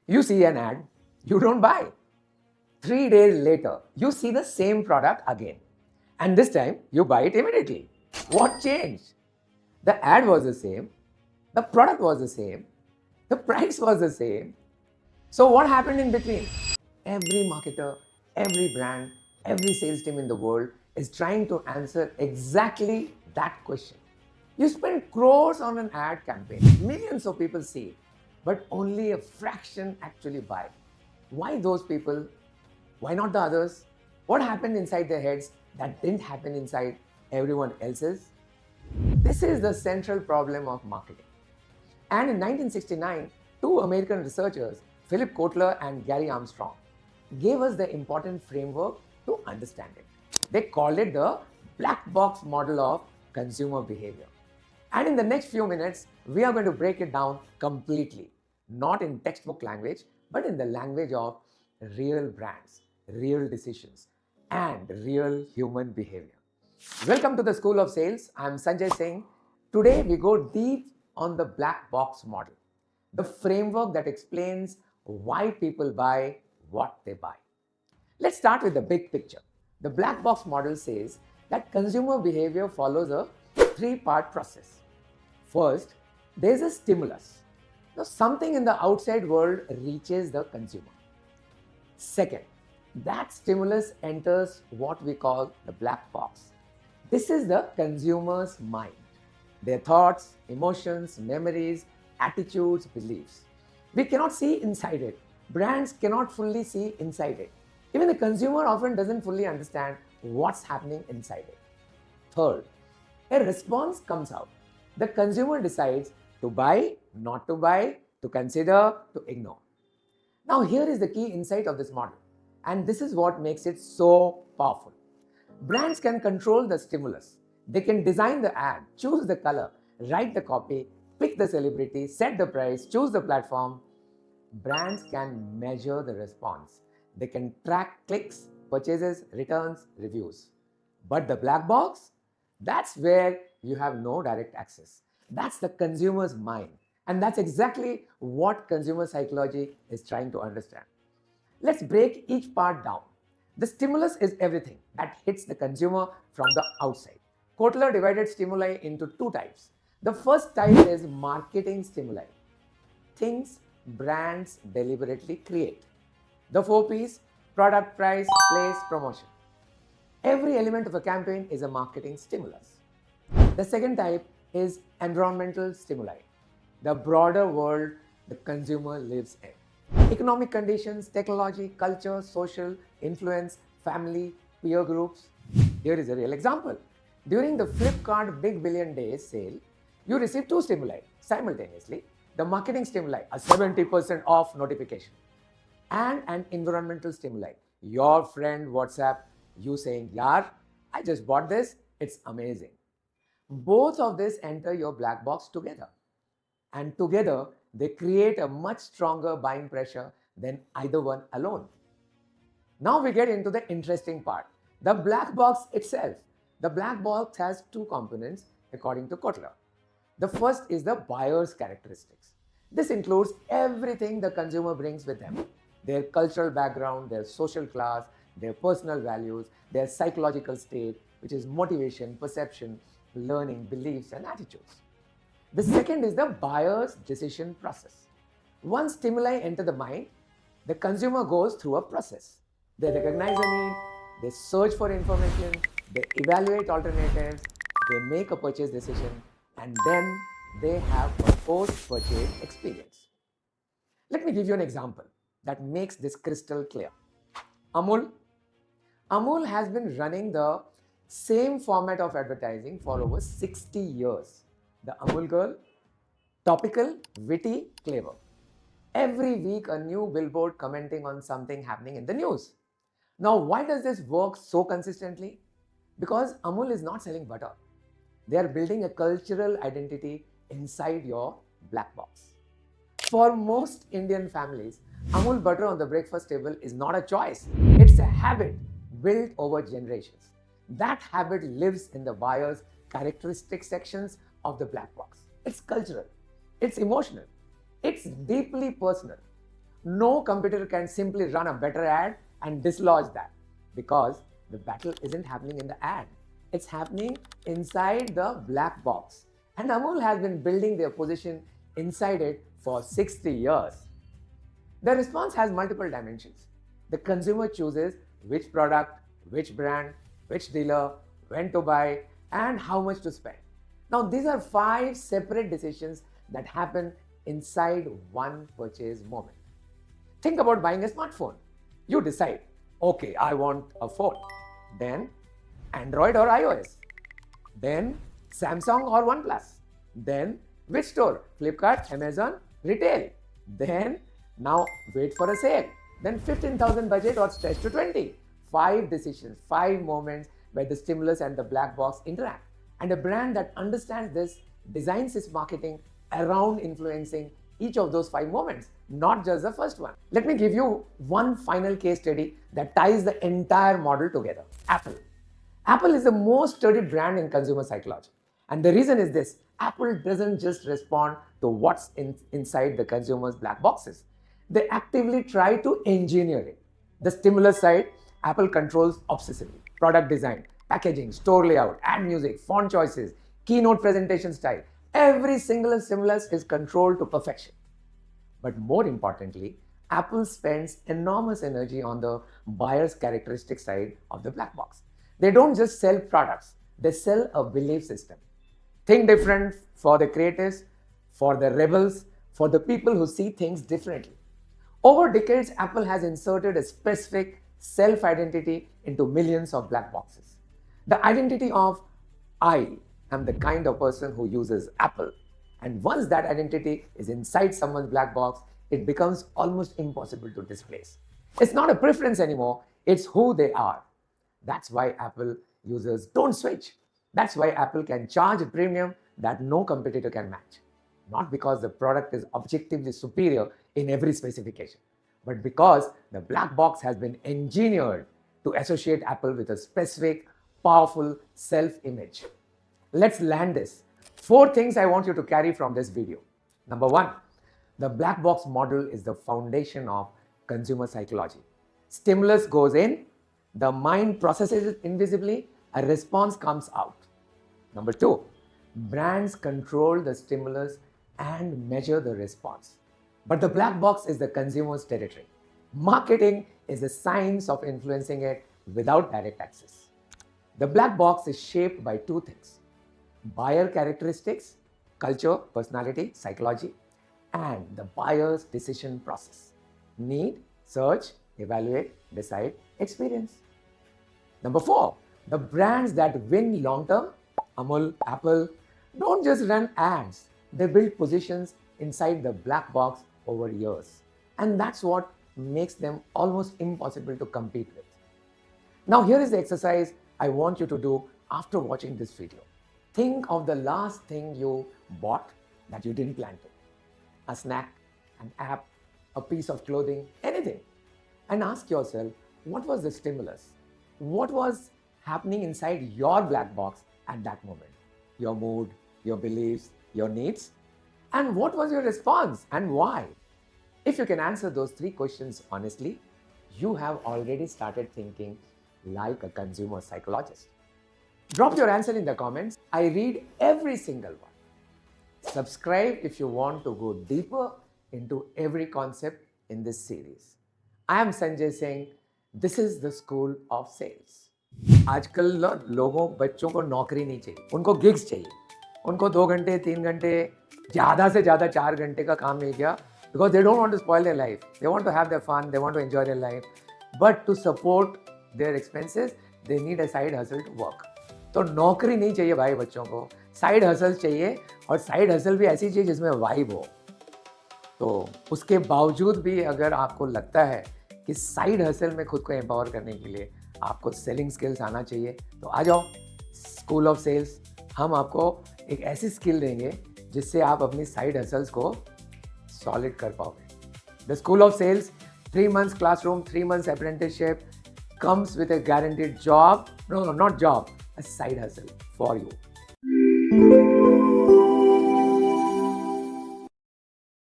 You see an ad, you don't buy. 3 days later, you see the same product again. And this time, you buy it immediately. What changed? The ad was the same, the product was the same, the price was the same. So, what happened in between? Every marketer, every brand, every sales team in the world is trying to answer exactly that question. You spend crores on an ad campaign, millions of people see it, but only a fraction actually buy. Why those people? Why not the others? What happened inside their heads that didn't happen inside everyone else's? This is the central problem of marketing. And in 1969, two American researchers, Philip Kotler and Gary Armstrong, gave us the important framework to understand it. They called it the black box model of consumer behavior. And in the next few minutes, we are going to break it down completely, not in textbook language, but in the language of real brands, real decisions, and real human behavior. Welcome to the School of Sales. I'm Sanjay Singh. Today we go deep on the black box model, the framework that explains why people buy what they buy. Let's start with the big picture. The black box model says that consumer behavior follows a three-part process. First, there's a stimulus. Now, something in the outside world reaches the consumer. Second, that stimulus enters what we call the black box. This is the consumer's mind, their thoughts, emotions, memories, attitudes, beliefs. We cannot see inside it. Brands cannot fully see inside it. Even the consumer often doesn't fully understand what's happening inside it. Third, a response comes out. The consumer decides to buy, not to buy, to consider, to ignore. Now, here is the key insight of this model, and this is what makes it so powerful. Brands can control the stimulus. They can design the ad, choose the color, write the copy, pick the celebrity, set the price, choose the platform. Brands can measure the response. They can track clicks, purchases, returns, reviews. But the black box, that's where you have no direct access. That's the consumer's mind. And that's exactly what consumer psychology is trying to understand. Let's break each part down. The stimulus is everything that hits the consumer from the outside. Kotler divided stimuli into two types. The first type is marketing stimuli, things brands deliberately create. The four P's: product, price, place, promotion. Every element of a campaign is a marketing stimulus. The second type is environmental stimuli, the broader world the consumer lives in. Economic conditions, technology, culture, social influence, family, peer groups. Here is a real example. During the Flipkart Big Billion Days sale, you receive two stimuli simultaneously: the marketing stimuli, a 70% off notification, and an environmental stimuli. Your friend WhatsApp you saying, "Yaar, I just bought this, it's amazing." Both of this enter your black box together. And together, they create a much stronger buying pressure than either one alone. Now we get into the interesting part, the black box itself. The black box has two components according to Kotler. The first is the buyer's characteristics. This includes everything the consumer brings with them: their cultural background, their social class, their personal values, their psychological state, which is motivation, perception, learning, beliefs, and attitudes. The second is the buyer's decision process. Once stimuli enter the mind, the consumer goes through a process. They recognize a need, they search for information, they evaluate alternatives, they make a purchase decision, and then they have a post-purchase experience. Let me give you an example that makes this crystal clear. Amul. Amul has been running the same format of advertising for over 60 years. The Amul girl, topical, witty, clever. Every week, a new billboard commenting on something happening in the news. Now, why does this work so consistently? Because Amul is not selling butter. They are building a cultural identity inside your black box. For most Indian families, Amul butter on the breakfast table is not a choice. It's a habit built over generations. That habit lives in the buyer's characteristic sections of the black box. It's cultural, it's emotional, it's deeply personal. No competitor can simply run a better ad and dislodge that, because the battle isn't happening in the ad. It's happening inside the black box. And Amul has been building their position inside it for 60 years. The response has multiple dimensions. The consumer chooses which product, which brand, which dealer, when to buy, and how much to spend. Now, these are 5 separate decisions that happen inside one purchase moment. Think about buying a smartphone. You decide, okay, I want a phone. Then Android or iOS. Then Samsung or OnePlus. Then which store? Flipkart, Amazon, retail. Then now wait for a sale. Then 15,000 budget or stretch to 20. 5 decisions, 5 moments where the stimulus and the black box interact. And a brand that understands this designs its marketing around influencing each of those 5 moments, not just the first one. Let me give you one final case study that ties the entire model together. Apple. Apple is the most studied brand in consumer psychology. And the reason is this: Apple doesn't just respond to what's inside the consumer's black boxes. They actively try to engineer it. The stimulus side, Apple controls obsessively. Product design, packaging, store layout, ad music, font choices, keynote presentation style. Every single stimulus is controlled to perfection. But more importantly, Apple spends enormous energy on the buyer's characteristic side of the black box. They don't just sell products, they sell a belief system. Think different for the creatives, for the rebels, for the people who see things differently. Over decades, Apple has inserted a specific self-identity into millions of black boxes. The identity of I am the kind of person who uses Apple. And once that identity is inside someone's black box, it becomes almost impossible to displace. It's not a preference anymore, it's who they are. That's why Apple users don't switch. That's why Apple can charge a premium that no competitor can match. Not because the product is objectively superior in every specification, but because the black box has been engineered to associate Apple with a specific, powerful self-image. Let's land this. 4 things I want you to carry from this video. Number 1, the black box model is the foundation of consumer psychology. Stimulus goes in, the mind processes it invisibly, a response comes out. Number 2, brands control the stimulus and measure the response. But the black box is the consumer's territory. Marketing is the science of influencing it without direct access. The black box is shaped by 2 things: buyer characteristics, culture, personality, psychology, and the buyer's decision process: need, search, evaluate, decide, experience. Number 4, the brands that win long-term, Amul, Apple, don't just run ads. They build positions inside the black box over years. And that's what makes them almost impossible to compete with. Now, here is the exercise I want you to do after watching this video. Think of the last thing you bought that you didn't plan to. A snack, an app, a piece of clothing, anything. And ask yourself, what was the stimulus? What was happening inside your black box at that moment? Your mood, your beliefs, your needs? And what was your response and why? If you can answer those 3 questions honestly, you have already started thinking like a consumer psychologist. Drop your answer in the comments. I read every single one. Subscribe if you want to go deeper into every concept in this series. I am Sanjay Singh. This is the School of Sales. आजकल लोगों बच्चों को नौकरी नहीं चाहिए, उनको gigs चाहिए. उनको 2 घंटे 3 घंटे ज़्यादा से ज़्यादा 4 घंटे का काम नहीं किया, because they don't want to spoil their life. They want to have their fun, they want to enjoy their life. But to support their expenses, they need a side hustle to work. तो नौकरी नहीं चाहिए भाई बच्चों को, side hustle चाहिए, और side hustle भी ऐसी चाहिए जिसमें वाइब हो. तो उसके बावजूद भी अगर आपको लगता है कि साइड हसल में खुद को एम्पावर करने के लिए आपको सेलिंग स्किल्स आना चाहिए, तो आ जाओ स्कूल ऑफ सेल्स. हम आपको एक ऐसी स्किल देंगे जिससे आप अपनी साइड हसल्स को सॉलिड कर पाओगे. The school of sales, 3 months classroom, 3 months apprenticeship comes with a guaranteed job. No, not job, a side hustle for you.